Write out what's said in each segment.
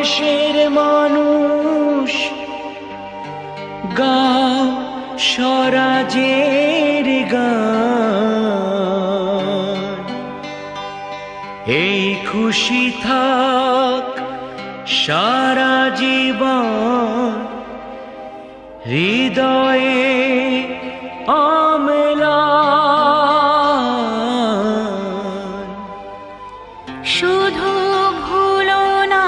দেশের মানুষ গাও স্বরাজের গান। এই খুশি থাক সারা জীবন হৃদয়ে অম্লান। শুধু ভুলো না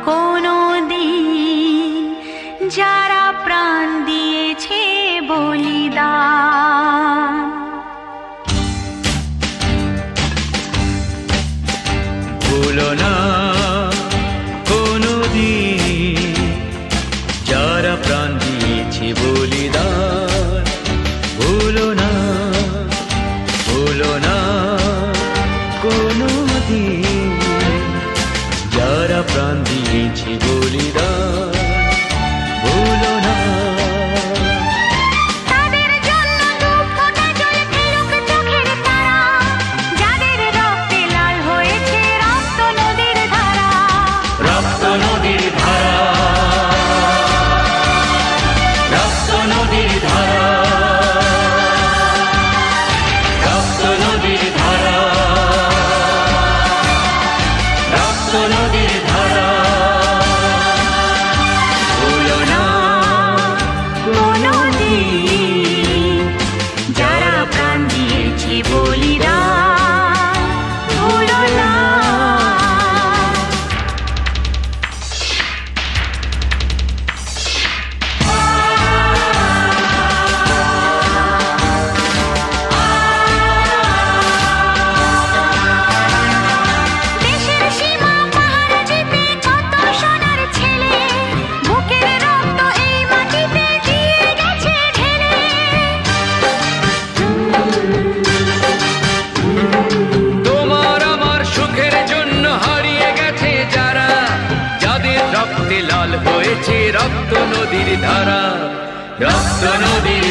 কোনো দিন যারা প্রাণ দিয়েছে বলিদান। ভুলো না কোনো দিন যারা প্রাণ দিয়েছে বলিদান। ভুলো না, ভুলো না কোনো দিন যারা প্রাণ দিয়েছে বলিদান। ভুলো না। তাদের জন্য দু ফোঁটা জল ফেলুক চোখের তারা, যাদের রক্তে লাল হয়েছে রক্ত নদীর ধারা। রক্ত নদীর ধারা, রক্ত নদীর ধারা, রক্ত নদীর ধারা, রক্ত নদীর ধারা। ভুলো না কোনো দিন যারা প্রাণ দিয়েছে বলিদান। ভুলো না। দেশের সীমা পাহারা দিতে কত সোনার ছেলে, বুকের রক্ত এই মাটিতে দিয়ে গেছে ঢেলে। তোমার আমার সুখের জন্য হারিয়ে গেছে যারা, যাদের রক্তে লাল হয়েছে রক্ত নদীর ধারা। রক্ত নদীর